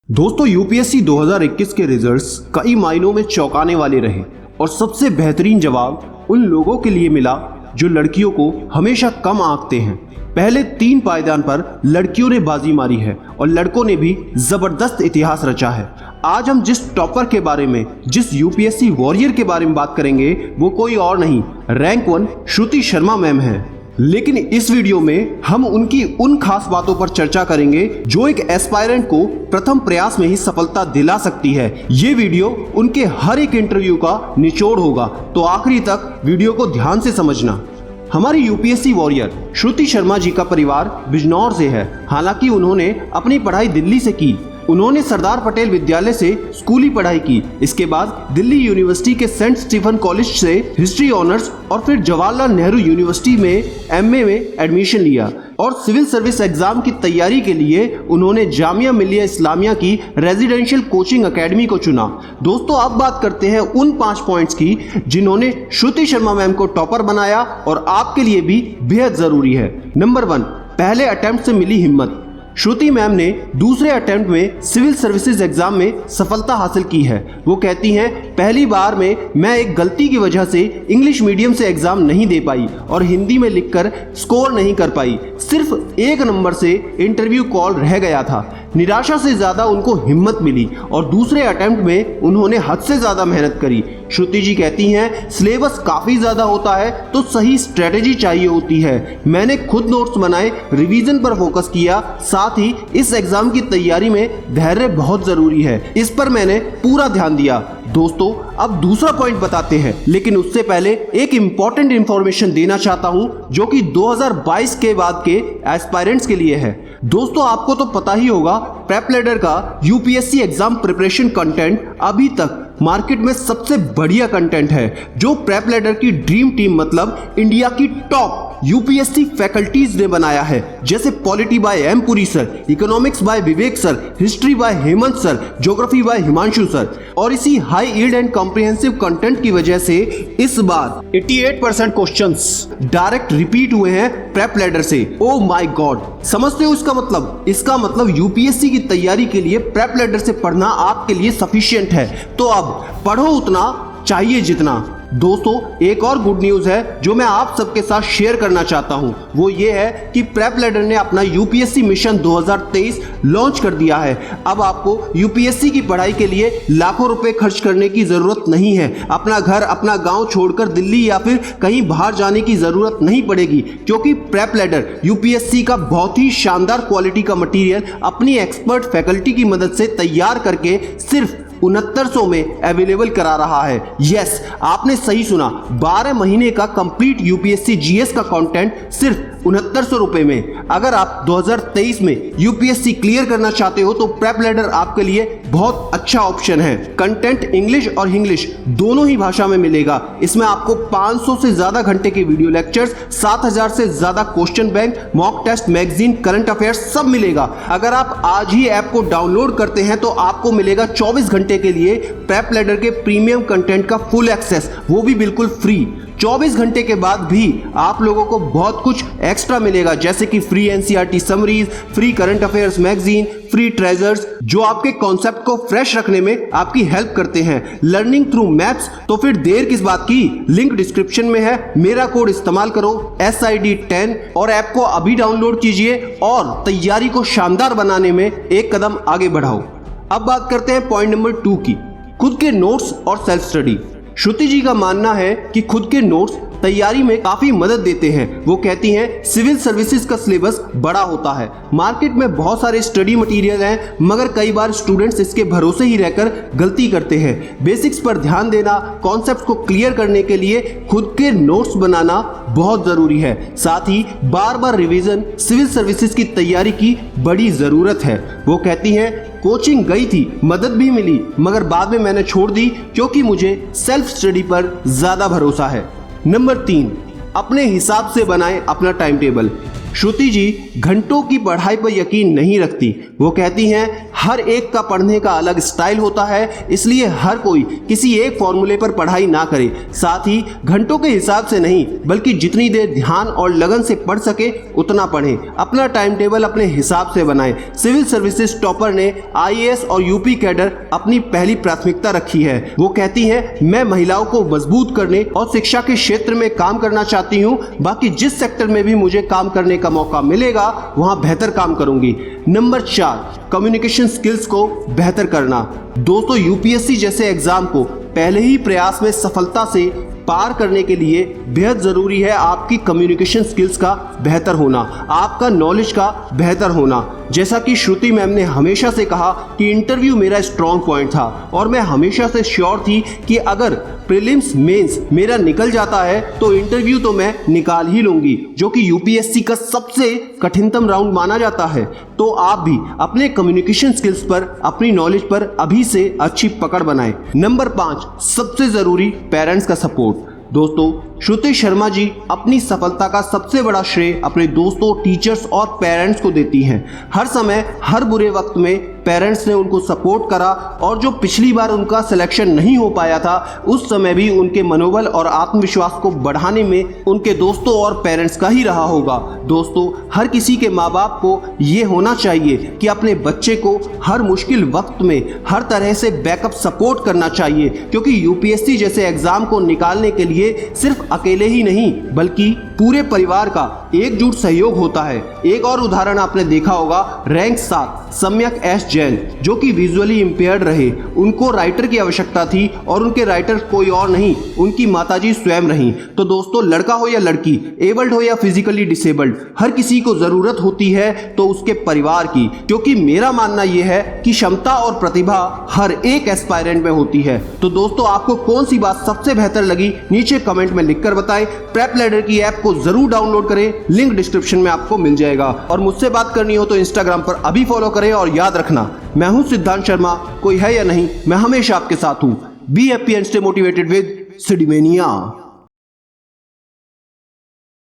दोस्तों यूपीएससी 2021 के रिजल्ट्स कई मायनों में चौंकाने वाले रहे और सबसे बेहतरीन जवाब उन लोगों के लिए मिला जो लड़कियों को हमेशा कम आंकते हैं। पहले 3 पायदान पर लड़कियों ने बाजी मारी है और लड़कों ने भी जबरदस्त इतिहास रचा है। आज हम जिस टॉपर के बारे में, जिस यूपीएससी वॉरियर के बारे में बात करेंगे वो कोई और नहीं, रैंक 1 श्रुति शर्मा मैम है। लेकिन इस वीडियो में हम उनकी उन खास बातों पर चर्चा करेंगे जो एक एस्पायरेंट को प्रथम प्रयास में ही सफलता दिला सकती है। ये वीडियो उनके हर एक इंटरव्यू का निचोड़ होगा, तो आखिरी तक वीडियो को ध्यान से समझना। हमारी यूपीएससी वॉरियर श्रुति शर्मा जी का परिवार बिजनौर से है। हालांकि उन्होंने अपनी पढ़ाई दिल्ली से की। उन्होंने सरदार पटेल विद्यालय से स्कूली पढ़ाई की। इसके बाद दिल्ली यूनिवर्सिटी के सेंट स्टीफन कॉलेज से हिस्ट्री ऑनर्स और फिर जवाहरलाल नेहरू यूनिवर्सिटी में एमए में एडमिशन लिया और सिविल सर्विस एग्जाम की तैयारी के लिए उन्होंने जामिया मिलिया इस्लामिया की रेजिडेंशियल कोचिंग एकेडमी को चुना। दोस्तों अब बात करते हैं उन 5 पॉइंट्स की जिन्होंने श्रुति शर्मा मैम को टॉपर बनाया और आपके लिए भी बेहद जरूरी है। नंबर 1, पहले अटेम्प्ट से मिली हिम्मत। श्रुति मैम ने दूसरे अटेम्प्ट में सिविल सर्विसेज एग्जाम में सफलता हासिल की है। वो कहती हैं, पहली बार में मैं एक गलती की वजह से इंग्लिश मीडियम से एग्जाम नहीं दे पाई और हिंदी में लिखकर स्कोर नहीं कर पाई। सिर्फ 1 नंबर से इंटरव्यू कॉल रह गया था। निराशा से ज्यादा उनको हिम्मत मिली और दूसरे अटेम्प्ट में उन्होंने हद से ज्यादा मेहनत करी। श्रुति जी कहती हैं, सिलेबस काफी ज्यादा होता है तो सही स्ट्रेटेजी चाहिए होती है। मैंने खुद नोट्स बनाए, रिवीजन पर फोकस किया, साथ ही इस एग्जाम की तैयारी में धैर्य बहुत जरूरी है। इस पर मैंने पूरा ध्यान दिया। दोस्तों अब दूसरा पॉइंट बताते हैं, लेकिन उससे पहले एक इंपॉर्टेंट इंफॉर्मेशन देना चाहता हूं जो कि 2022 के बाद के एस्पायरेंट्स के लिए है। दोस्तों आपको तो पता ही होगा, प्रेप लैडर का यूपीएससी एग्जाम प्रिपरेशन कंटेंट अभी तक मार्केट में सबसे बढ़िया कंटेंट है, जो प्रेप लैडर की ड्रीम टीम मतलब इंडिया की टॉप यूपीएससी फैकल्टीज ने बनाया है, जैसे polity by M Puri sir, economics by Vivek sir, history by Hemant sir, geography by Himanshu sir. और इसी high yield and comprehensive content की वजह से इस बार 88% क्वेश्चंस डायरेक्ट रिपीट हुए हैं प्रेप लैडर से। ओ माय गॉड, समझते हो इसका मतलब? इसका मतलब यूपीएससी की तैयारी के लिए प्रेप लैडर से पढ़ना आपके लिए सफिशिएंट है। तो अब पढ़ो उतना, चाहिए जितना। दोस्तों एक और गुड न्यूज है जो मैं आप सबके साथ शेयर करना चाहता हूं, वो ये है कि प्रेप लैडर ने अपना यूपीएससी मिशन 2023 लॉन्च कर दिया है। अब आपको यूपीएससी की पढ़ाई के लिए लाखों रुपए खर्च करने की जरूरत नहीं है। अपना घर, अपना गांव छोड़कर दिल्ली या फिर कहीं बाहर जाने की जरूरत नहीं पड़ेगी, क्योंकि प्रेप लैडर यूपीएससी का बहुत ही शानदार क्वालिटी का मटेरियल अपनी एक्सपर्ट फैकल्टी की मदद से तैयार करके सिर्फ 6900 में अवेलेबल करा रहा है। यस, आपने सही सुना, 12 महीने का कंप्लीट यूपीएससी जीएस का कंटेंट सिर्फ 6900 रुपए में। अगर आप 2023 में यूपीएससी क्लियर करना चाहते हो तो प्रेप लैडर आपके लिए बहुत अच्छा ऑप्शन है। कंटेंट इंग्लिश और हिंग्लिश दोनों ही भाषा में मिलेगा। इसमें आपको 500 से ज्यादा घंटे के वीडियो लेक्चर्स, 7000 से ज्यादा question bank, mock test, magazine, current affairs सब मिलेगा। अगर आप आज ही ऐप को डाउनलोड करते हैं तो आपको मिलेगा 24 घंटे के लिए प्रेप लैडर के प्रीमियम कंटेंट का फुल एक्सेस, वो भी बिल्कुल फ्री। 24 घंटे के बाद भी आप लोगों को बहुत कुछ एक्स्ट्रा मिलेगा, जैसे कि free NCERT summaries, free current affairs magazine, free treasures जो आपके कॉन्सेप्ट को फ्रेश रखने में आपकी हेल्प करते हैं। लर्निंग थ्रू मैप्स, तो फिर देर किस बात की, लिंक डिस्क्रिप्शन में है। मेरा कोड इस्तेमाल करो SID10 और ऐप को अभी डाउनलोड कीजिए और तैयारी को शानदार बनाने में एक कदम आगे बढ़ाओ। अब बात करते हैं पॉइंट नंबर 2 की, खुद के नोट्स और सेल्फ स्टडी। श्रुति जी का मानना है कि खुद के नोट्स तैयारी में काफी मदद देते हैं। वो कहती हैं, सिविल सर्विसेज का सिलेबस बड़ा होता है, मार्केट में बहुत सारे स्टडी मटेरियल हैं, मगर कई बार स्टूडेंट्स इसके भरोसे ही रहकर गलती करते हैं। बेसिक्स पर ध्यान देना, कॉन्सेप्ट को क्लियर करने के लिए खुद के नोट्स बनाना बहुत जरूरी है। साथ ही बार बार रिवीजन सिविल सर्विसेज की तैयारी की बड़ी जरूरत है। वो कहती हैं, कोचिंग गई थी, मदद भी मिली, मगर बाद में मैंने छोड़ दी क्योंकि मुझे सेल्फ स्टडी पर ज्यादा भरोसा है। नंबर 3, अपने हिसाब से बनाएं अपना टाइम टेबल। श्रुति जी घंटों की पढ़ाई पर यकीन नहीं रखती। वो कहती हैं हर एक का पढ़ने का अलग स्टाइल होता है, इसलिए हर कोई किसी एक फॉर्मूले पर पढ़ाई ना करे। साथ ही घंटों के हिसाब से नहीं बल्कि जितनी देर ध्यान और लगन से पढ़ सके उतना पढ़ें। अपना टाइम टेबल अपने हिसाब से बनाएं। सिविल सर्विसेज टॉपर ने आईएएस और यूपी कैडर अपनी पहली प्राथमिकता रखी है। वो कहती हैं मैं महिलाओं को मजबूत करने और शिक्षा के क्षेत्र में काम करना चाहती हूँ। बाकी जिस सेक्टर में भी मुझे काम करने का मौका मिलेगा वहां बेहतर काम करूंगी। नंबर 4, कम्युनिकेशन स्किल्स को बेहतर करना। दोस्तों यूपीएससी जैसे एग्जाम को पहले ही प्रयास में सफलता से पार करने के लिए बेहद ज़रूरी है आपकी कम्युनिकेशन स्किल्स का बेहतर होना, आपका नॉलेज का बेहतर होना। जैसा कि श्रुति मैम ने हमेशा से कहा कि इंटरव्यू मेरा स्ट्रॉन्ग पॉइंट था और मैं हमेशा से श्योर थी कि अगर प्रीलिम्स मेंस मेरा निकल जाता है तो इंटरव्यू तो मैं निकाल ही लूंगी, जो कि यूपीएससी का सबसे कठिनतम राउंड माना जाता है। तो आप भी अपने कम्युनिकेशन स्किल्स पर, अपनी नॉलेज पर अभी से अच्छी पकड़ बनाएं। नंबर 5, सबसे ज़रूरी पेरेंट्स का सपोर्ट। दोस्तों श्रुति शर्मा जी अपनी सफलता का सबसे बड़ा श्रेय अपने दोस्तों, टीचर्स और पेरेंट्स को देती हैं। हर समय हर बुरे वक्त में पेरेंट्स ने उनको सपोर्ट करा और जो पिछली बार उनका सिलेक्शन नहीं हो पाया था उस समय भी उनके मनोबल और आत्मविश्वास को बढ़ाने में उनके दोस्तों और पेरेंट्स का ही रहा होगा। दोस्तों हर किसी के माँ बाप को ये होना चाहिए कि अपने बच्चे को हर मुश्किल वक्त में हर तरह से बैकअप सपोर्ट करना चाहिए, क्योंकि यूपीएससी जैसे एग्जाम को निकालने के लिए सिर्फ अकेले ही नहीं बल्कि पूरे परिवार का एकजुट सहयोग होता है। एक और उदाहरण आपने देखा होगा, रैंक 7 सम्यक एस जैन जो कि विजुअली इंपेयर्ड रहे। उनको राइटर की आवश्यकता थी और उनके राइटर कोई और नहीं उनकी माताजी स्वयं रहीं। तो दोस्तों लड़का हो या लड़की, एबल्ड हो या फिजिकली डिसेबल्ड, हर किसी को जरूरत होती है तो उसके परिवार की, क्योंकि मेरा मानना यह है कि क्षमता और प्रतिभा हर एक एस्पायरेंट में होती है। तो दोस्तों आपको कौन सी बात सबसे बेहतर लगी नीचे कमेंट में लिखकर बताएं। प्रेप लैडर की ऐप को जरूर डाउनलोड करें, लिंक डिस्क्रिप्शन में आपको मिल जाएगा। और मुझसे बात करनी हो तो इंस्टाग्राम पर अभी फॉलो करें और याद रखना मैं हूं सिद्धांत शर्मा, कोई है या नहीं मैं हमेशा आपके साथ हूं। Be happy and stay motivated with सिडीमेनिया।